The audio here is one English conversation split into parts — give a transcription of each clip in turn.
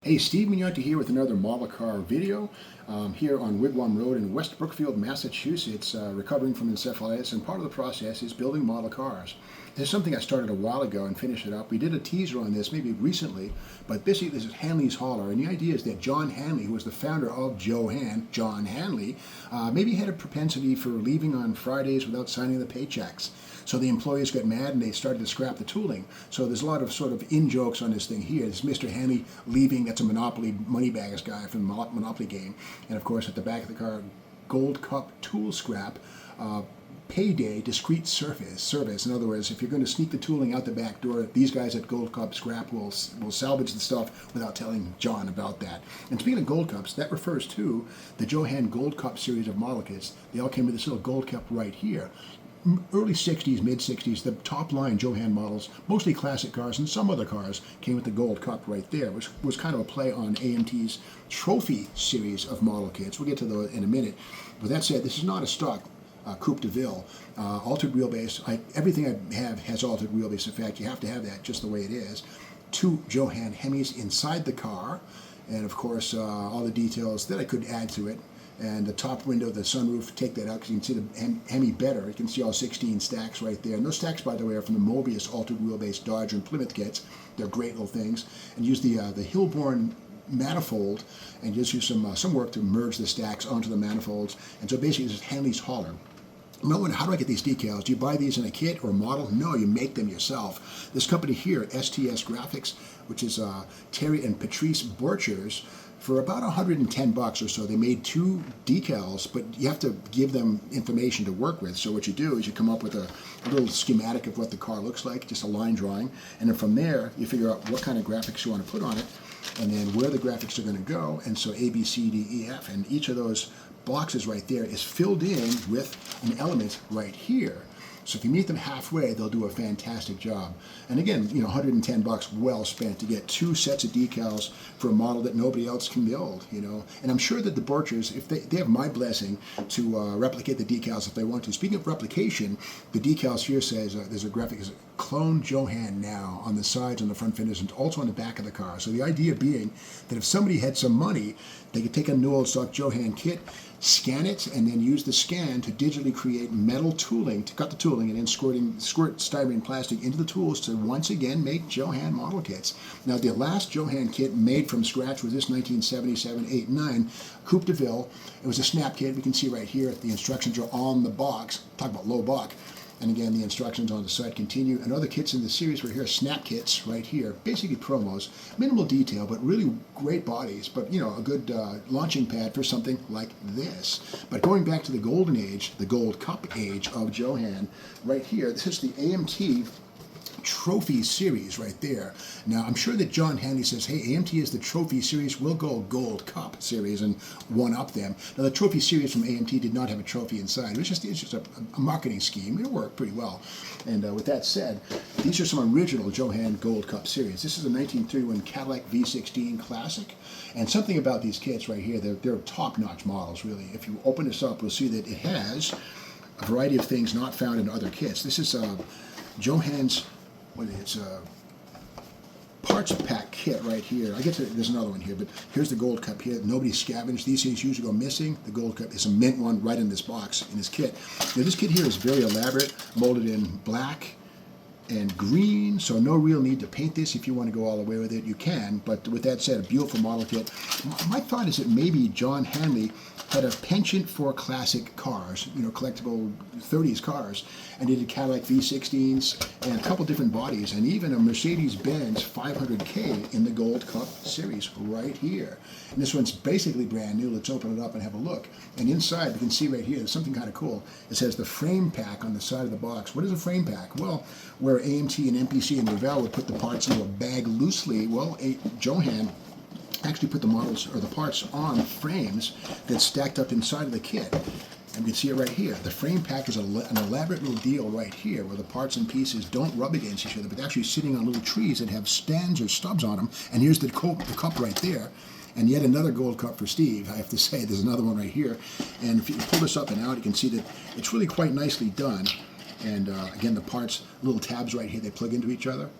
Hey, Steve Mignotti here with another model car video. Here on Wigwam Road in West Brookfield, Massachusetts, recovering from encephalitis, and part of the process is building model cars. This is something I started a while ago and finished it up. We did a teaser on this maybe recently, but basically this is Hanley's Holler, and the idea is that John Hanley, who was the founder of JoHan, John Hanley, maybe had a propensity for leaving on Fridays without signing the paychecks. So the employees got mad and they started to scrap the tooling. So there's a lot of sort of in-jokes on this thing here. There's Mr. Hanley leaving, that's a Monopoly moneybags guy from the Monopoly game. And of course at the back of the car, Gold Cup tool scrap, payday discrete service. In other words, if you're going to sneak the tooling out the back door, these guys at Gold Cup Scrap will salvage the stuff without telling John about that. And speaking of Gold Cups, that refers to the JoHan Gold Cup series of model kits. They all came with this little Gold Cup right here. Early 60s, mid 60s, the top line JoHan models, mostly classic cars and some other cars, came with the Gold Cup right there, which was kind of a play on AMT's Trophy series of model kits. We'll get to those in a minute. With that said, this is not a stock Coupe de Ville. Altered wheelbase. Everything I have has altered wheelbase. In fact, you have to have that just the way it is. 2 JoHan Hemis inside the car, and of course all the details that I could add to it. And the top window, the sunroof, take that out because you can see the Hemi better. You can see all 16 stacks right there. And those stacks, by the way, are from the Mobius altered wheelbase Dodge and Plymouth kits. They're great little things. And use the Hilborn manifold and just use some work to merge the stacks onto the manifolds. And so basically this is Hanley's Holler. You might wonder, how do I get these decals? Do you buy these in a kit or a model? No, you make them yourself. This company here, STS Graphics, which is Terry and Patrice Borchers, for about $110 or so, they made 2 decals, but you have to give them information to work with. So what you do is you come up with a little schematic of what the car looks like, just a line drawing, and then from there you figure out what kind of graphics you want to put on it, and then where the graphics are going to go, and so A, B, C, D, E, F, and each of those boxes right there is filled in with an element right here. So if you meet them halfway, they'll do a fantastic job. And again, $110 well spent to get 2 sets of decals for a model that nobody else can build, And I'm sure that the Borchers, if they have my blessing to replicate the decals if they want to. Speaking of replication, the decals here says there's a graphic, clone JoHan now on the sides, on the front fenders, and also on the back of the car. So the idea being that if somebody had some money, they could take a new old stock JoHan kit, scan it, and then use the scan to digitally create metal tooling, to cut the tooling, and then squirt styrene plastic into the tools to once again make JoHan model kits. Now, the last JoHan kit made from scratch was this 1977, 8, 9 Coupe de Ville. It was a snap kit. We can see right here the instructions are on the box. Talk about low buck. And again, the instructions on the side continue. And other kits in the series were here, snap kits right here, basically promos, minimal detail, but really great bodies, but a good launching pad for something like this. But going back to the golden age, the Gold Cup age of JoHan, right here, this is the AMT Trophy series right there. Now, I'm sure that John Hanley says, hey, AMT is the Trophy series, we'll go Gold Cup series and one-up them. Now, the Trophy series from AMT did not have a trophy inside. It's just a marketing scheme. It worked pretty well. And with that said, these are some original JoHan Gold Cup series. This is a 1931 Cadillac V16 Classic. And something about these kits right here, they're top-notch models, really. If you open this up, you'll see that it has a variety of things not found in other kits. This is JoHan's parts pack kit right here. There's another one here, but here's the Gold Cup here. Nobody scavenged. These things usually go missing. The Gold Cup is a mint one right in this box, in this kit. Now, this kit here is very elaborate, molded in black and green, so no real need to paint this. If you want to go all the way with it, you can. But with that said, a beautiful model kit. My thought is that maybe John Hanley had a penchant for classic cars, collectible 30s cars, and he did Cadillac V16s and a couple different bodies, and even a Mercedes-Benz 500K in the Gold Cup series right here. And this one's basically brand new. Let's open it up and have a look. And inside, we can see right here, there's something kind of cool. It says the frame pack on the side of the box. What is a frame pack? Well, where AMT and MPC and Revell would put the parts into a bag loosely, well, JoHan actually put the models or the parts on frames that's stacked up inside of the kit. And you can see it right here. The frame pack is an elaborate little deal right here where the parts and pieces don't rub against each other, but actually sitting on little trees that have stands or stubs on them. And here's the cup right there. And yet another Gold Cup for Steve, I have to say. There's another one right here. And if you pull this up and out, you can see that it's really quite nicely done. And again, the parts, little tabs right here, they plug into each other.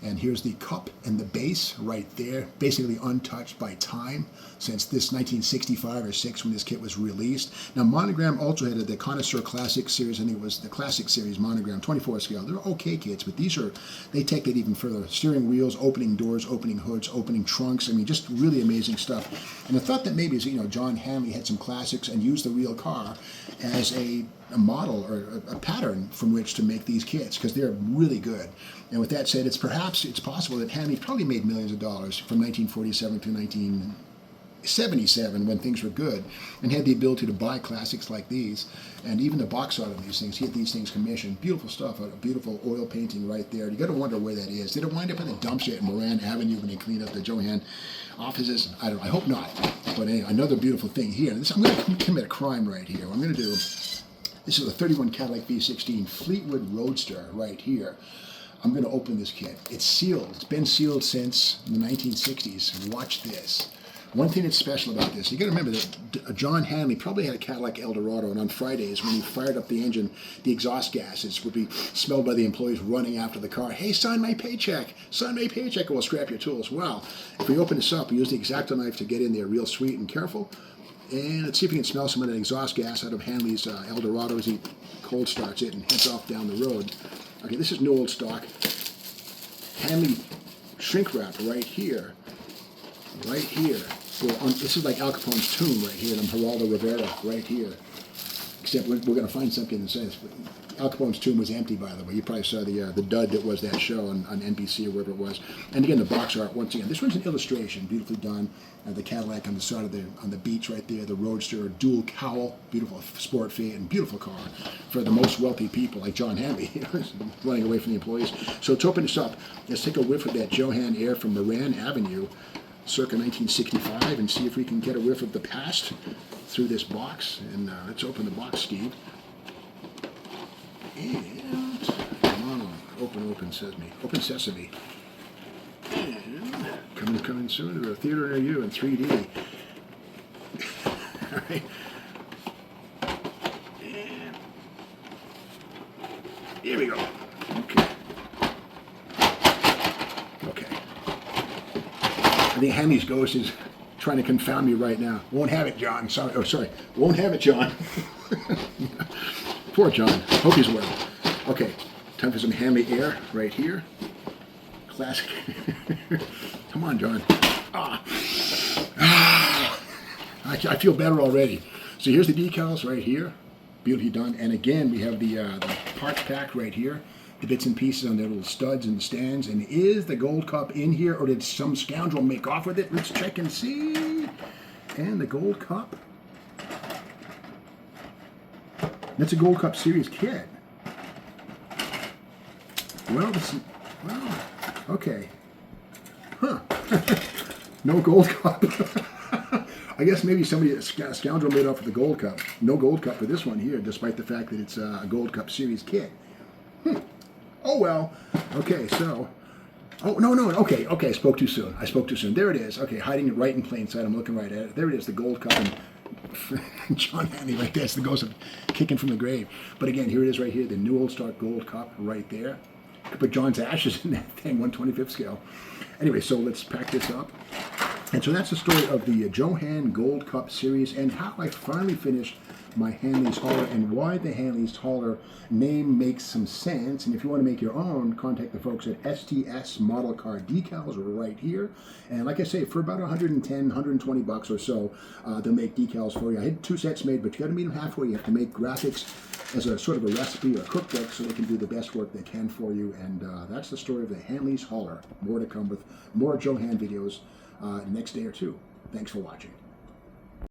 And here's the cup and the base right there, basically untouched by time since this 1965 or 6 when this kit was released. Now Monogram also had the Connoisseur Classic Series, I think it was the Classic Series Monogram, 24 scale. They're okay kits, but these are, they take it even further. Steering wheels, opening doors, opening hoods, opening trunks. I mean, just really amazing stuff. And I thought that maybe, you know, John Hanley had some classics and used the real car as a model or a pattern from which to make these kits, because they're really good. And with that said, it's possible that Hanley probably made millions of dollars from 1947 to 1977 when things were good, and had the ability to buy classics like these, and even the box art of these things. He had these things commissioned. Beautiful stuff, a beautiful oil painting right there. You got to wonder where that is. Did it wind up in the dumpster at Moran Avenue when they cleaned up the JoHan offices? I don't know. I hope not. But anyway, another beautiful thing here. And this, I'm going to commit a crime right here. What I'm going to do, this is a 31 Cadillac V16 Fleetwood Roadster right here. I'm going to open this kit. It's sealed. It's been sealed since the 1960s. Watch this. One thing that's special about this, you got to remember that John Hanley probably had a Cadillac Eldorado, and on Fridays when he fired up the engine, the exhaust gases would be smelled by the employees running after the car. Hey, sign my paycheck. Sign my paycheck, or we'll scrap your tools. Well, if we open this up, we use the X-Acto knife to get in there real sweet and careful. And let's see if we can smell some of that exhaust gas out of Hanley's Eldorado as he cold starts it and heads off down the road. Okay, this is new old stock. Hanley shrink wrap right here. Right here. This is like Al Capone's tomb right here, and Geraldo Rivera right here. Except we're going to find something that says Al Capone's tomb was empty, by the way. You probably saw the dud that was that show on NBC or wherever it was. And again, the box art, once again, this one's an illustration, beautifully done. The Cadillac on the side of on the beach right there, the Roadster, dual cowl, beautiful sport Fiat, and beautiful car for the most wealthy people like John Hanley, running away from the employees. So to open this up, let's take a whiff of that JoHan air from Moran Avenue, circa 1965, and see if we can get a whiff of the past through this box. And let's open the box, Steve. And come on, open sesame, open sesame. And coming soon to a theater near you in 3D. All right. And here we go. Okay. Okay. I think Hanley's ghost is trying to confound me right now. Won't have it, John. Sorry. Oh, sorry. Won't have it, John. Poor John. Hope he's well. Okay. Time for some Hanley air right here. Classic. Come on, John. I feel better already. So here's the decals right here. Beautifully done. And again, we have the parts pack right here. The bits and pieces on their little studs and stands. And is the gold cup in here, or did some scoundrel make off with it? Let's check and see. And the gold cup. That's a Gold Cup Series kit. Well, okay. Huh. No gold cup. I guess maybe somebody, a scoundrel, made off with the gold cup. No gold cup for this one here, despite the fact that it's a Gold Cup Series kit. Oh, well. Okay, so. Oh, no. Okay, I spoke too soon. There it is. Okay, hiding it right in plain sight. I'm looking right at it. There it is, the gold cup. And John Hanley right there. It's the ghost of kicking from the grave. But again, here it is right here, the new old stock gold cup right there. Could put John's ashes in that thing, 1/25th scale. Anyway, so let's pack this up. And so that's the story of the JoHan Gold Cup Series and how I finally finished my Hanley's hauler and why the Hanley's hauler name makes some sense. And if you want to make your own, contact the folks at STS Model Car Decals right here. And like I say, for about 110, 120 bucks or so, they'll make decals for you. I had 2 sets made, but you got to meet them halfway. You have to make graphics as a sort of a recipe or a cookbook so they can do the best work they can for you. And that's the story of the Hanley's hauler. More to come with more JoHan videos next day or two. Thanks for watching.